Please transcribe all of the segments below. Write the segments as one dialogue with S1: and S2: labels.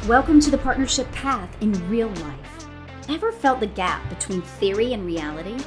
S1: Welcome to the partnership path in real life. Ever felt the gap between theory and reality?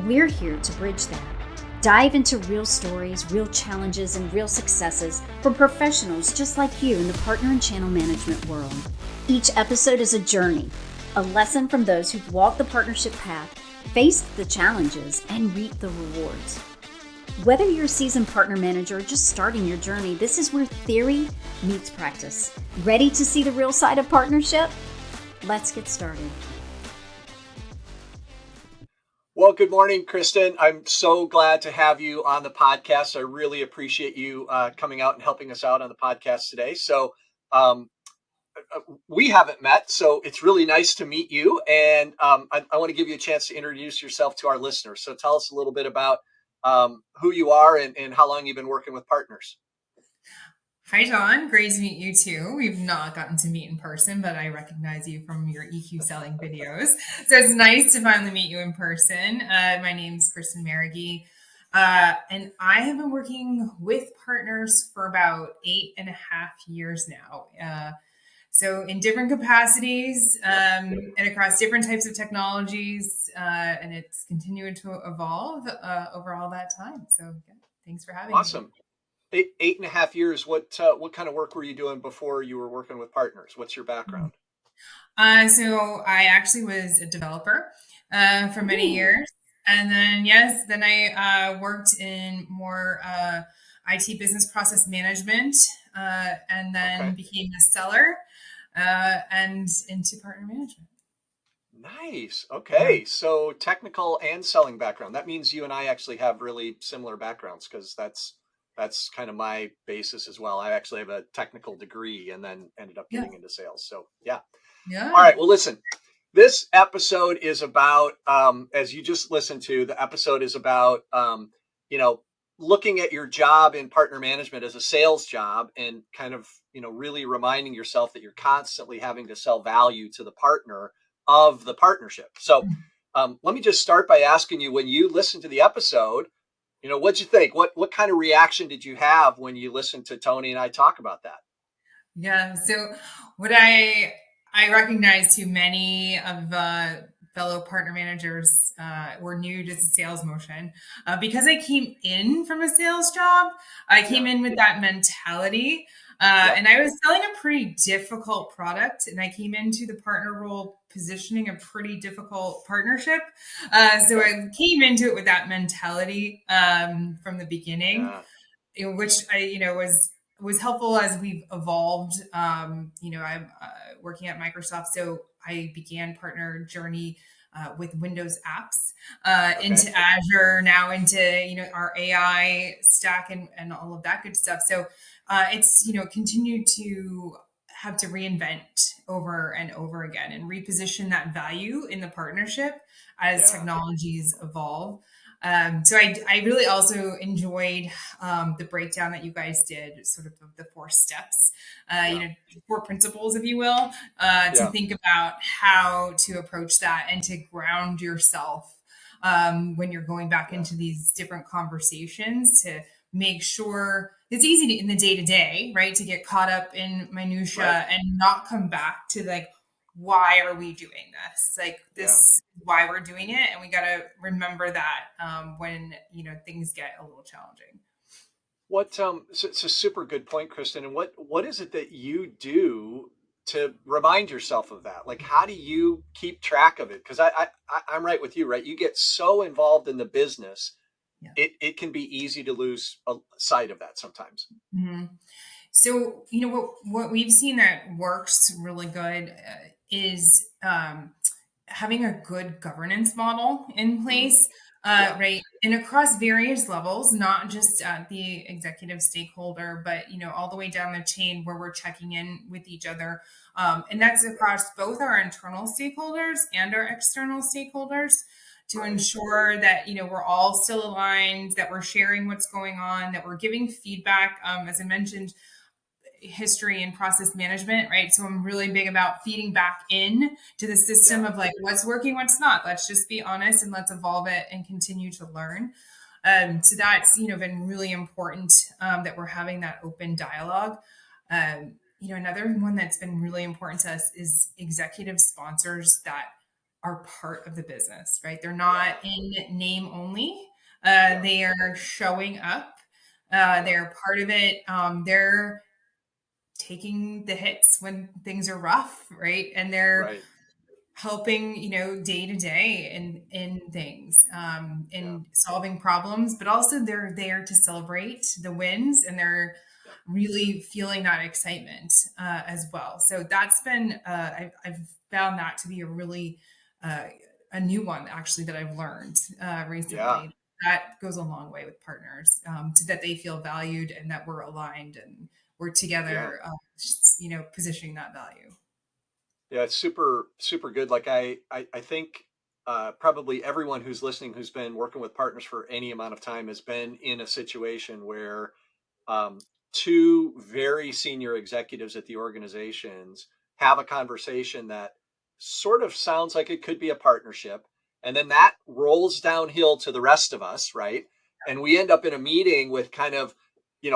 S1: We're here to bridge that. Dive into real stories, real challenges, and real successes from professionals just like you in the partner and channel management world. Each episode is a journey, a lesson from those who've walked the partnership path, faced the challenges, and reaped the rewards. Whether you're a seasoned partner manager or just starting your journey, this is where theory meets practice. Ready to see the real side of partnership? Let's get started.
S2: Well, good morning, Kristen. I'm so glad to have you on the podcast. I really appreciate you coming out and helping us out on the podcast today. Um, we haven't met, so it's really nice to meet you. And I want to give you a chance to introduce yourself to our listeners. So tell us a little bit about who you are and how long you've been working with partners.
S3: Hi, John. Great to meet you too. We've not gotten to meet in person, but I recognize you from your EQ selling videos. So it's nice to finally meet you in person. My name's Kristen Maraghy, and I have been working with partners for about 8.5 years now. So in different capacities and across different types of technologies, and it's continuing to evolve over all that time. So yeah, thanks for having me.
S2: Awesome. 8.5 years. What kind of work were you doing before you were working with partners? What's your background?
S3: So I actually was a developer for many years. And then I worked in more IT business process management and then became a seller and into partner management.
S2: Nice. Okay. So technical and selling background. That means you and I actually have really similar backgrounds because that's kind of my basis as well. I actually have a technical degree and then ended up getting into sales. So yeah.
S3: Yeah.
S2: All right. Well, listen, this episode is about, as you just listened to, the episode is about, looking at your job in partner management as a sales job and kind of, really reminding yourself that you're constantly having to sell value to the partner of the partnership. So let me just start by asking you, when you listened to the episode, what'd you think? What kind of reaction did you have when you listened to Tony and I talk about that?
S3: Yeah. So what I recognize too many of fellow partner managers were new to the sales motion because I came in from a sales job. I came in with that mentality. And I was selling a pretty difficult product, and I came into the partner role positioning a pretty difficult partnership. So I came into it with that mentality from the beginning, which was helpful as we've evolved. I'm working at Microsoft, so I began partner journey with Windows apps into Azure, now into our AI stack and all of that good stuff. So it's continued to have to reinvent over and over again and reposition that value in the partnership as technologies evolve. So I really also enjoyed the breakdown that you guys did, sort of the 4 steps, 4 principles, if you will, to think about how to approach that and to ground yourself when you're going back into these different conversations, to make sure it's easy in the day-to-day, right, to get caught up in minutia and not come back to like, why are we doing this? Like, this is why we're doing it. And we got to remember that when, things get a little challenging.
S2: It's a super good point, Kristen. And what is it that you do to remind yourself of that? Like, how do you keep track of it? Because I'm right with you, right? You get so involved in the business, it can be easy to lose sight of that sometimes.
S3: Mm-hmm. So, what we've seen that works really good is having a good governance model in place, right? And across various levels, not just at the executive stakeholder, but, all the way down the chain where we're checking in with each other. And that's across both our internal stakeholders and our external stakeholders, to ensure that, we're all still aligned, that we're sharing what's going on, that we're giving feedback. As I mentioned, history and process management, right? So I'm really big about feeding back in to the system of like, what's working, what's not. Let's just be honest and let's evolve it and continue to learn. So that's, been really important that we're having that open dialogue. Another one that's been really important to us is executive sponsors that are part of the business, right? They're not
S2: Yeah.
S3: in name only.
S2: Yeah.
S3: They are showing up.
S2: Yeah.
S3: They're part of it. They're taking the hits when things are rough, right? And they're
S2: Right.
S3: helping, day to day in things,
S2: Yeah.
S3: in solving problems, but also they're there to celebrate the wins, and they're
S2: Yeah.
S3: really feeling that excitement as well. So that's been I've found that to be a really uh, a new one actually that I've learned
S2: Yeah.
S3: recently. That goes a long way with partners, that they feel valued and that we're aligned and we're
S2: Yeah.
S3: together, positioning that value.
S2: Yeah, it's super, super good. Like I think probably everyone who's listening who's been working with partners for any amount of time has been in a situation where um, two very senior executives at the organizations have a conversation that sort of sounds like it could be a partnership. And then that rolls downhill to the rest of us, right? And we end up in a meeting with kind of,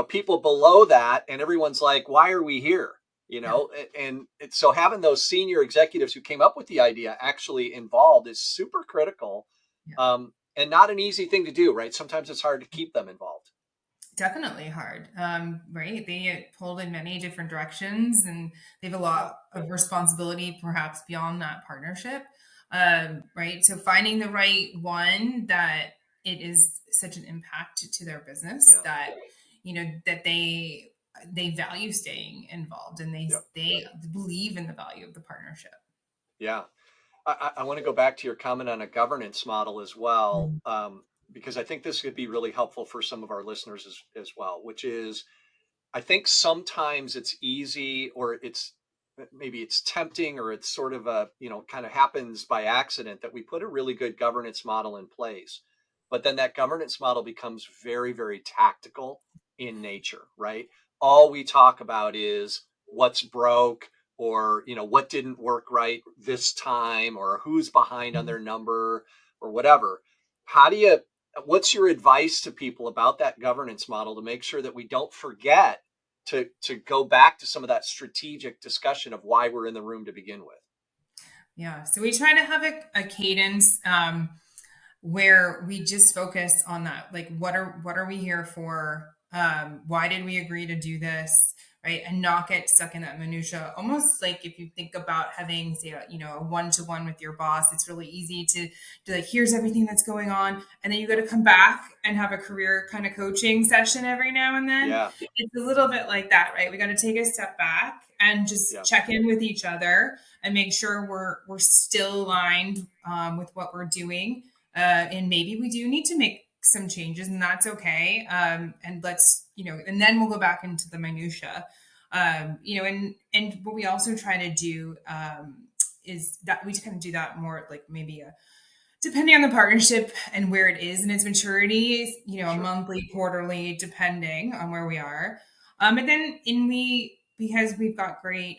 S2: people below that, and everyone's like, why are we here?
S3: Yeah.
S2: And so having those senior executives who came up with the idea actually involved is super critical,
S3: Yeah.
S2: and not an easy thing to do, right? Sometimes it's hard to keep them involved.
S3: Definitely hard, right? They get pulled in many different directions, and they have a lot of responsibility, perhaps beyond that partnership, right? So finding the right one that it is such an impact to their business
S2: Yeah.
S3: that that they value staying involved, and
S2: Yeah.
S3: they believe in the value of the partnership.
S2: Yeah. I want to go back to your comment on a governance model as well, because I think this could be really helpful for some of our listeners as well, which is I think sometimes it's easy, or it's maybe it's tempting, or it's sort of a, kind of happens by accident that we put a really good governance model in place. But then that governance model becomes very, very tactical in nature, right? All we talk about is what's broke, or, what didn't work right this time, or who's behind on their number, or whatever. How do you, what's your advice to people about that governance model to make sure that we don't forget to go back to some of that strategic discussion of why we're in the room to begin with?
S3: Yeah. So we try to have a cadence, where we just focus on that, like what are we here for, why did we agree to do this, right? And not get stuck in that minutia. Almost like if you think about having, say, a one-to-one with your boss, it's really easy to do, like, here's everything that's going on, and then you got to come back and have a career kind of coaching session every now and then.
S2: Yeah.
S3: It's a little bit like that, right? We got to take a step back and just
S2: Yeah.
S3: check in with each other and make sure we're still aligned, with what we're doing, and maybe we do need to make some changes, and that's okay. And let's, and then we'll go back into the minutia. And what we also try to do, is that we kind of do that more like maybe depending on the partnership and where it is in its maturity, a
S2: Sure.
S3: monthly, quarterly, depending on where we are. And then because we've got great,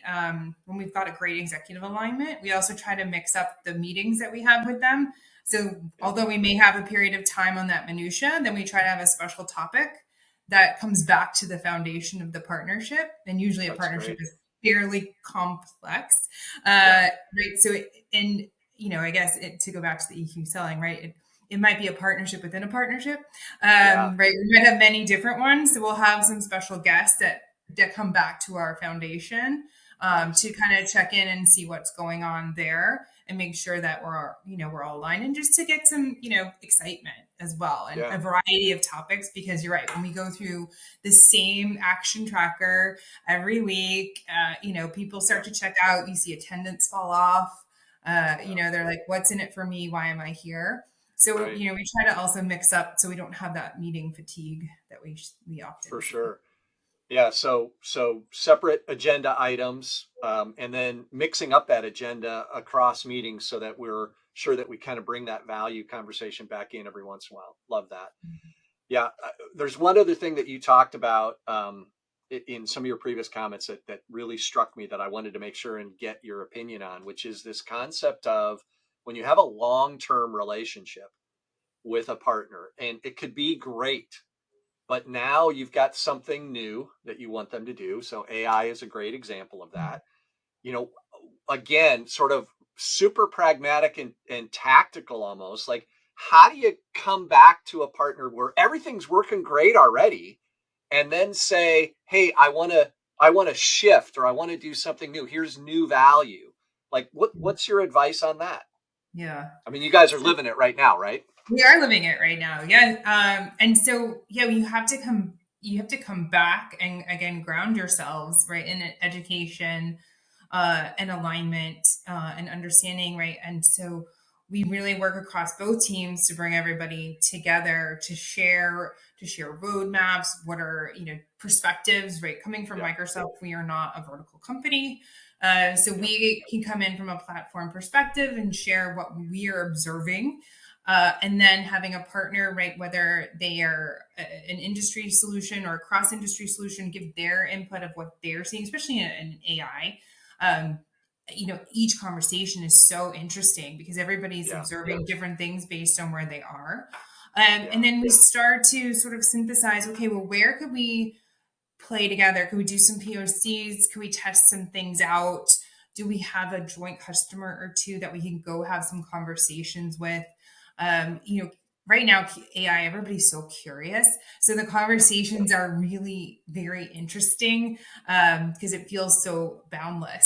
S3: when we've got a great executive alignment, we also try to mix up the meetings that we have with them. So
S2: Yeah.
S3: although we may have a period of time on that minutia, then we try to have a special topic that comes back to the foundation of the partnership. And usually a
S2: That's
S3: partnership
S2: great.
S3: is fairly complex.
S2: Yeah.
S3: Right. So, and I guess to go back to the EQ selling, right? It might be a partnership within a partnership,
S2: Yeah.
S3: right? We might have many different ones, so we'll have some special guests that come back to our foundation,
S2: Nice.
S3: to kind of check in and see what's going on there and make sure that we're all aligned, and just to get some excitement as well, and
S2: Yeah.
S3: a variety of topics, because you're right, when we go through the same action tracker every week, people
S2: Yeah.
S3: start to check out. You see attendance fall off.
S2: Yeah.
S3: They're like, what's in it for me? Why am I here? So,
S2: Right.
S3: we try to also mix up so we don't have that meeting fatigue that we often
S2: For
S3: see.
S2: sure. Yeah. So separate agenda items, and then mixing up that agenda across meetings so that we're sure that we kind of bring that value conversation back in every once in a while. Love that. Yeah, there's one other thing that you talked about, in some of your previous comments that really struck me, that I wanted to make sure and get your opinion on, which is this concept of when you have a long-term relationship with a partner, and it could be great, but now you've got something new that you want them to do. So AI is a great example of that. You know, again, sort of super pragmatic and tactical almost. Like, how do you come back to a partner where everything's working great already and then say, hey, I want to shift, or I want to do something new. Here's new value. Like, what's your advice on that?
S3: Yeah.
S2: I mean, you guys are living it right now, right?
S3: We are living it right now. Yeah. And so, yeah, you have to come back and again, ground yourselves, right, in education, and alignment, and understanding, right? And so we really work across both teams to bring everybody together to share roadmaps. What are, perspectives, right? Coming from
S2: Yeah.
S3: Microsoft, we are not a vertical company. So
S2: Yeah.
S3: we can come in from a platform perspective and share what we are observing, and then having a partner, right, whether they are an industry solution or a cross industry solution, give their input of what they're seeing, especially in AI. Um, each conversation is so interesting because everybody's
S2: Yeah.
S3: observing different things based on where they are.
S2: Yeah.
S3: And then we start to sort of synthesize, okay, well, where could we play together? Could we do some POCs? Could we test some things out? Do we have a joint customer or two that we can go have some conversations with? Right now, AI, everybody's so curious. So the conversations are really very interesting, because it feels so boundless.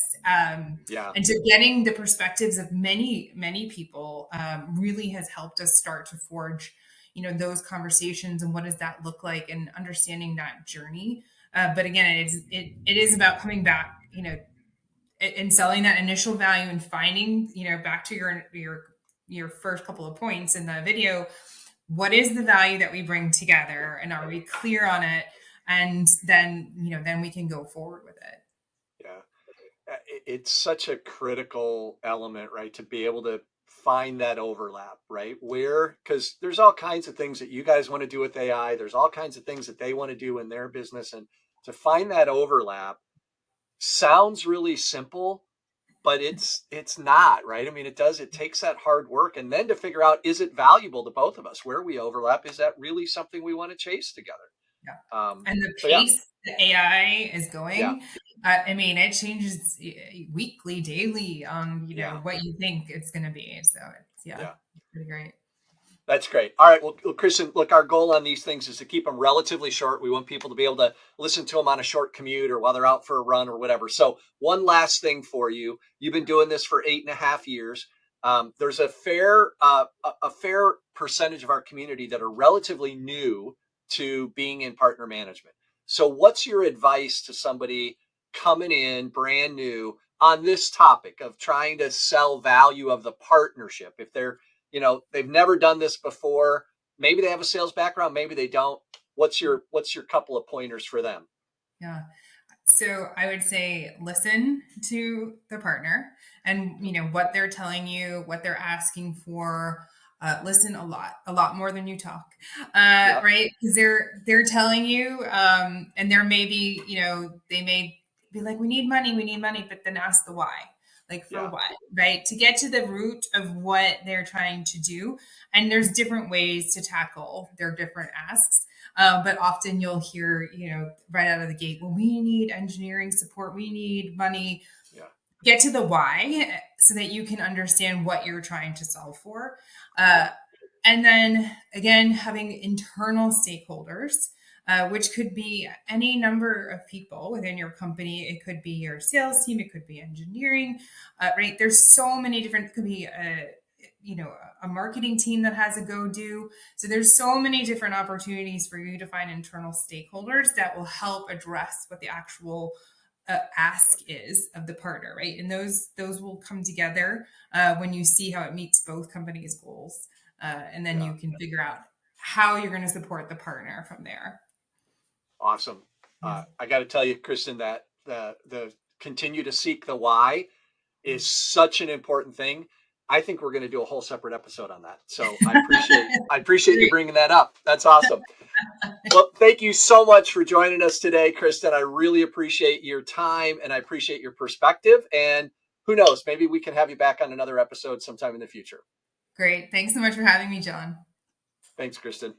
S2: Yeah.
S3: And so getting the perspectives of many, many people, really has helped us start to forge, those conversations and what does that look like and understanding that journey. But again, it is about coming back, and selling that initial value and finding, back to your first couple of points in the video, what is the value that we bring together, and are we clear on it? And then, then we can go forward with it.
S2: Yeah. It's such a critical element, right? To be able to find that overlap, right? Where, because there's all kinds of things that you guys want to do with AI. There's all kinds of things that they want to do in their business. And to find that overlap sounds really simple, but it's not, right? I mean, it takes that hard work. And then to figure out, is it valuable to both of us? Where we overlap, is that really something we want to chase together?
S3: Yeah.
S2: Um,
S3: And the
S2: so yeah,
S3: pace that AI is
S2: yeah,
S3: going, I mean, it changes weekly, daily on,
S2: yeah,
S3: what you think it's going to be. So yeah,
S2: yeah.
S3: it's pretty great.
S2: That's great. All right. Well, Kristen, look, our goal on these things is to keep them relatively short. We want people to be able to listen to them on a short commute or while they're out for a run or whatever. So, one last thing for you. You've been doing this for 8.5 years. There's a fair percentage of our community that are relatively new to being in partner management. So, what's your advice to somebody coming in brand new on this topic of trying to sell value of the partnership? If they've never done this before, maybe they have a sales background, maybe they don't. What's your couple of pointers for them?
S3: Yeah. So I would say listen to the partner and what they're telling you, what they're asking for. Listen a lot more than you talk,
S2: Yeah.
S3: right? Because they're telling you, and there may be, they may be like, we need money, but then ask the why, like for
S2: Yeah.
S3: what, right? To get to the root of what they're trying to do, and there's different ways to tackle their different asks. But often you'll hear, right out of the gate, well, we need engineering support, we need money.
S2: Yeah.
S3: Get to the why so that you can understand what you're trying to solve for.
S2: Yeah.
S3: And then again, having internal stakeholders, which could be any number of people within your company. It could be your sales team, it could be engineering, right? There's so many different, it could be a marketing team that has a go do. So there's so many different opportunities for you to find internal stakeholders that will help address what the actual ask is of the partner, right? And those will come together when you see how it meets both companies' goals, and then
S2: Yeah.
S3: you can figure out how you're going to support the partner from there.
S2: Awesome.
S3: Yeah.
S2: I got to tell you, Kristen, that the continue to seek the why is such an important thing. I think we're going to do a whole separate episode on that. So I appreciate you
S3: Great.
S2: bringing that up. That's awesome. Well, thank you so much for joining us today, Kristen. I really appreciate your time and I appreciate your perspective. And who knows, maybe we can have you back on another episode sometime in the future.
S3: Great. Thanks so much for having me, John.
S2: Thanks, Kristen.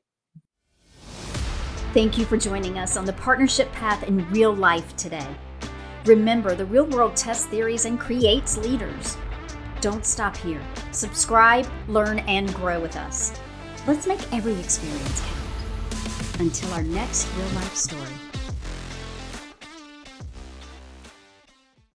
S1: Thank you for joining us on the partnership path in real life today. Remember, the real world tests theories and creates leaders. Don't stop here. Subscribe, learn, and grow with us. Let's make every experience count. Until our next real life story.